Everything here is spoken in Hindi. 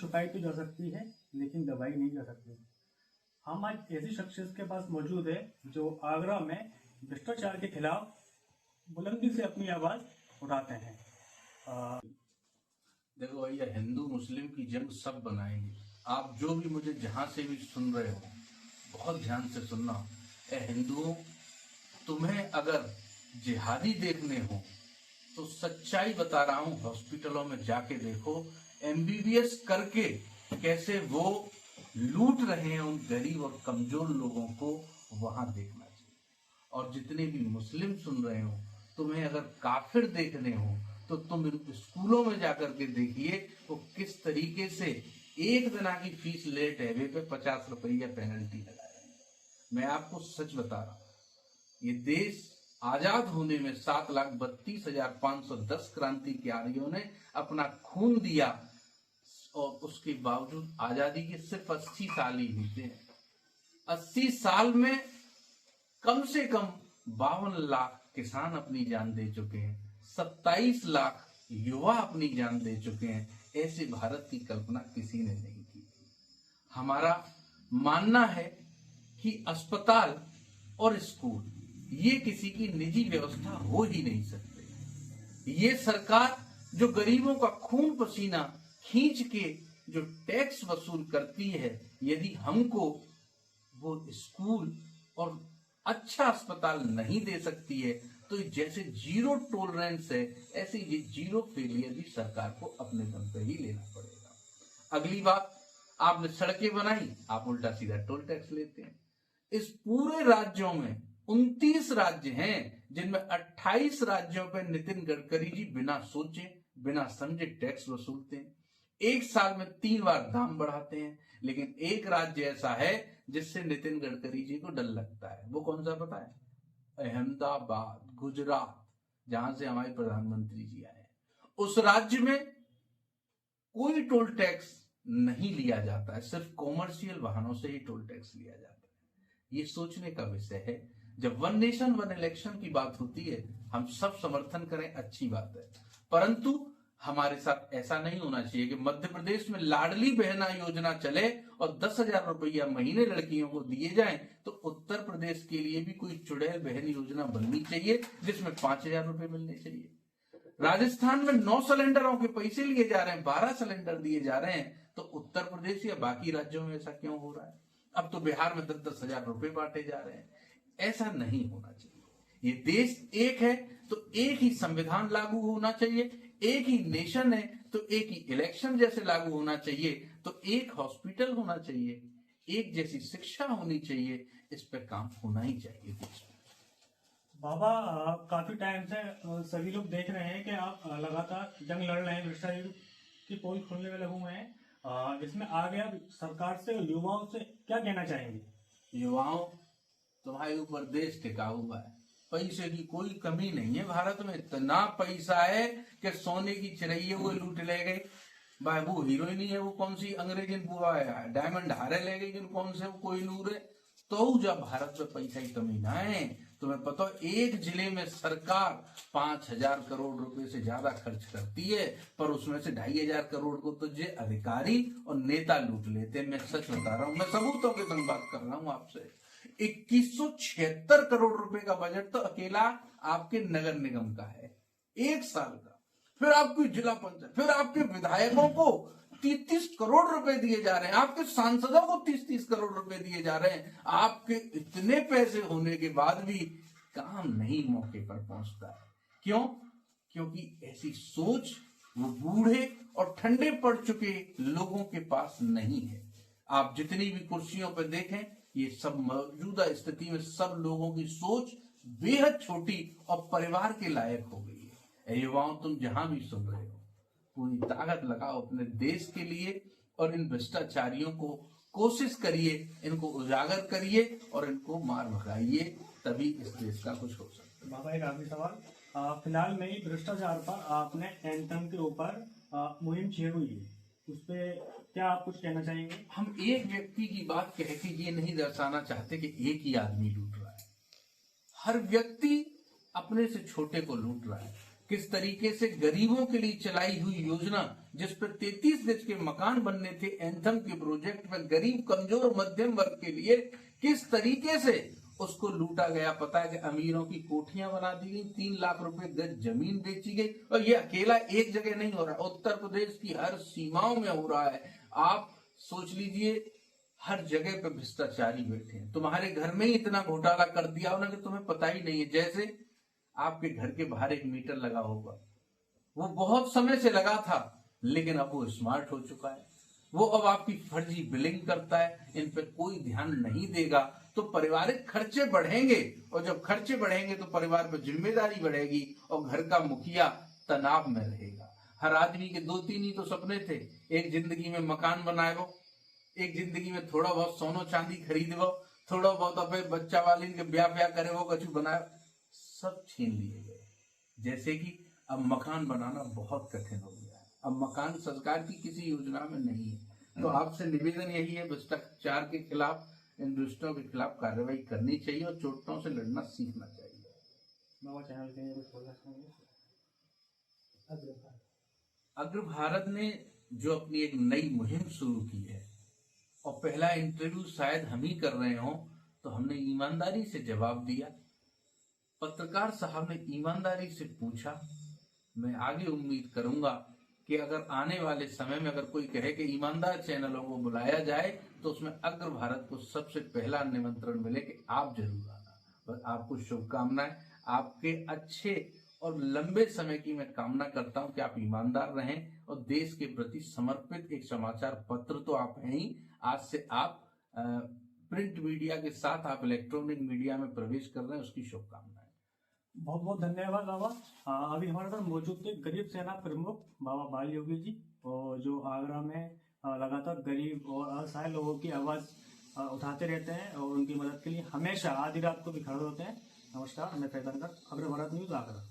छुपाई तो जा सकती है लेकिन दबाई नहीं जा सकती। हम आज ऐसी शख्सियत के पास मौजूद है जो आगरा में भ्रष्टाचार के खिलाफ बुलंदी से अपनी आवाज उठाते हैं। देखो भैया, हिंदू मुस्लिम की जंग सब बनाएंगे। आप जो भी मुझे जहां से भी सुन रहे हो, बहुत ध्यान से सुनना। ए हिंदुओं, तुम्हें अगर जिहादी देखने हो तो सच्चाई बता रहा हूं, हॉस्पिटलों में जाके देखो, एमबीबीएस करके कैसे वो लूट रहे हैं उन गरीब और कमजोर लोगों को, वहां देखना चाहिए। और जितने भी मुस्लिम सुन रहे हो, तुम्हें अगर काफिर देखने हो तो तुम स्कूलों में जाकर के देखिए वो किस तरीके से एक दिना की फीस लेट है वे पे 50 रुपया पेनल्टी लगा रहे हैं। मैं आपको सच बता रहा हूं, ये देश आजाद होने में 7,32,510 क्रांतिकारियों ने अपना खून दिया और उसके बावजूद आजादी के सिर्फ 80 साल ही बीते हैं। 80 साल में कम से कम 52 लाख किसान अपनी जान दे चुके हैं, 27 लाख युवा अपनी जान दे चुके हैं। ऐसे भारत की कल्पना किसी ने नहीं की थी। हमारा मानना है कि अस्पताल और स्कूल ये किसी की निजी व्यवस्था हो ही नहीं सकते। ये सरकार जो गरीबों का खून पसीना खींच के जो टैक्स वसूल करती है, यदि हमको वो स्कूल और अच्छा अस्पताल नहीं दे सकती है तो जैसे जीरो टॉलरेंस है, ऐसे ये जीरो फेलियर भी सरकार को अपने दम पे ही लेना पड़ेगा। अगली बात, आपने सड़कें बनाई, आप उल्टा सीधा टोल टैक्स लेते हैं। इस पूरे राज्यों में 29 राज्य हैं जिनमें 28 राज्यों पे नितिन गडकरी जी बिना सोचे बिना समझे टैक्स वसूलते हैं। एक साल में 3 बार दाम बढ़ाते हैं। लेकिन एक राज्य ऐसा है जिससे नितिन गडकरी जी को डर लगता है। वो कौन सा पता है? अहमदाबाद, गुजरात, जहां से हमारे प्रधानमंत्री जी आए हैं। उस राज्य में कोई टोल टैक्स नहीं लिया जाता है, सिर्फ कॉमर्शियल वाहनों से ही टोल टैक्स लिया जाता है। ये सोचने का विषय है। जब वन नेशन वन इलेक्शन की बात होती है, हम सब समर्थन करें, अच्छी बात है, परंतु हमारे साथ ऐसा नहीं होना चाहिए कि मध्य प्रदेश में लाडली बहना योजना चले और 10,000 रुपया महीने लड़कियों को दिए जाएं, तो उत्तर प्रदेश के लिए भी कोई चुड़ैल बहन योजना बननी चाहिए जिसमें 5,000 रुपए मिलने चाहिए। राजस्थान में 9 सिलेंडरों के पैसे लिए जा रहे हैं, 12 सिलेंडर दिए जा रहे हैं, तो उत्तर प्रदेश या बाकी राज्यों में ऐसा क्यों हो रहा है? अब तो बिहार में 10-10 हजार रुपए बांटे जा रहे हैं। ऐसा नहीं होना चाहिए। ये देश एक है तो एक ही संविधान लागू होना चाहिए, एक ही नेशन है तो एक ही इलेक्शन जैसे लागू होना चाहिए, तो एक हॉस्पिटल होना चाहिए, एक जैसी शिक्षा होनी चाहिए। इस पर काम होना ही चाहिए देश में। बाबा, काफी टाइम से सभी लोग देख रहे हैं कि आप लगातार जंग लड़ रहे हैं, भ्रष्टाचार की पोल खोलने में लगे हुए हैं। इसमें आगे आप सरकार से और युवाओं से क्या कहना चाहेंगे? युवाओं, तुम्हारे ऊपर देश टिका हुआ है, पैसे की कोई कमी नहीं है। भारत में इतना पैसा है कि सोने की चिड़ैया वो लूट ले गए। भाई वो हीरोइन है, वो कौन सी अंग्रेजन बुआ है, डायमंड हारे ले गई, कौन से वो कोई नूर है। तो जब भारत में पैसा की कमी ना है, तुम्हें पता हो एक जिले में सरकार 5,000 करोड़ रुपए से ज्यादा खर्च करती है, पर उसमें से 2,500 करोड़ को तो ये अधिकारी और नेता लूट लेते हैं। मैं सच बता रहा हूं, मैं सबूतों के संग बात कर रहा हूं आपसे। 2176 करोड़ रुपए का बजट तो अकेला आपके नगर निगम का है, एक साल का। फिर आपकी जिला पंचायत, फिर आपके विधायकों को 30-30 करोड़ रुपए दिए जा रहे हैं, आपके सांसदों को 30-30 करोड़ रुपए दिए जा रहे हैं। आपके इतने पैसे होने के बाद भी काम नहीं मौके पर पहुंचता है। क्यों? क्योंकि ऐसी सोच वो बूढ़े और ठंडे पड़ चुके लोगों के पास नहीं है। आप जितनी भी कुर्सियों पर देखें, ये सब मौजूदा स्थिति में सब लोगों की सोच बेहद छोटी और परिवार के लायक हो गई है। युवाओं, तुम जहां भी सुन रहे हो, पूरी ताकत लगाओ अपने देश के लिए और इन भ्रष्टाचारियों को कोशिश करिए, इनको उजागर करिए और इनको मार भगाइए, तभी इस देश का कुछ हो सकता है। बाबा, एक आखिरी सवाल, फिलहाल में ही भ्रष्टाचार पर आपने एंथम के ऊपर मुहिम छेड़ी है, उस पर क्या आप कुछ कहना चाहेंगे? हम एक व्यक्ति की बात कह के ये नहीं दर्शाना चाहते कि एक ही आदमी लूट रहा है। हर व्यक्ति अपने से छोटे को लूट रहा है। किस तरीके से गरीबों के लिए चलाई हुई योजना, जिस पर 33 गज के मकान बनने थे, एंथम के प्रोजेक्ट में गरीब कमजोर मध्यम वर्ग के लिए किस तरीके से उसको लूटा गया। पता है कि अमीरों की कोठियां बना दी गई, 3 लाख रुपए गज जमीन बेची गई। और ये अकेला एक जगह नहीं हो रहा, उत्तर प्रदेश की हर सीमाओं में हो रहा है। आप सोच लीजिए, हर जगह पे भ्रष्टाचारी बैठे हैं। तुम्हारे घर में ही इतना घोटाला कर दिया उन्होंने कि तुम्हें पता ही नहीं है। जैसे आपके घर के बाहर एक मीटर लगा होगा, वो बहुत समय से लगा था, लेकिन अब वो स्मार्ट हो चुका है। वो अब आपकी फर्जी बिलिंग करता है, इन पर कोई ध्यान नहीं देगा। तो पारिवारिक खर्चे बढ़ेंगे, और जब खर्चे बढ़ेंगे तो परिवार पर जिम्मेदारी बढ़ेगी, और घर का मुखिया तनाव में रहेगा। हर आदमी के 2-3 ही तो सपने थे, एक जिंदगी में मकान बनाए, एक जिंदगी में थोड़ा बहुत सोनो चांदी खरीद वो, थोड़ा बहुत अपने बच्चा वाली के ब्याह करे, वो कछु बनाए, सब छीन लिए गए। जैसे कि अब मकान बनाना बहुत कठिन हो गया है। अब मकान सरकार की किसी योजना में नहीं है। तो आपसे निवेदन यही है, भ्रष्टाचार के खिलाफ, इन दुष्टों के खिलाफ कार्रवाई करनी चाहिए और चोटों से लड़ना सीखना चाहिए। अग्र भारत ने जो अपनी एक नई मुहिम शुरू की है, और पहला इंटरव्यू शायद हम ही कर रहे हों, तो हमने ईमानदारी से जवाब दिया। पत्रकार साहब ने ईमानदारी से पूछा। मैं आगे उम्मीद करूंगा कि अगर आने वाले समय में अगर कोई कहे कि ईमानदार चैनलों को बुलाया जाए, तो उसमें अग्र भारत को सबसे पहला निमंत्रण मिले कि आप जरूर आना। बस आपको शुभकामनाएं, आपके अच्छे और लंबे समय की मैं कामना करता हूं कि आप ईमानदार रहें और देश के प्रति समर्पित एक समाचार पत्र तो आप हैं ही, आज से आप प्रिंट मीडिया के साथ आप इलेक्ट्रॉनिक मीडिया में प्रवेश कर रहे हैं, उसकी शुभकामनाएं। बहुत बहुत धन्यवाद बाबा। अभी हमारे साथ मौजूद थे गरीब सेना प्रमुख बाबा बाल योगी जी, और जो आगरा में लगातार गरीब और असहाय लोगों की आवाज उठाते रहते हैं, और उनकी मदद के लिए हमेशा आधी रात को भी खड़े होते हैं। नमस्कार, मैं फैजन कर, अग्र भारत न्यूज आगरा।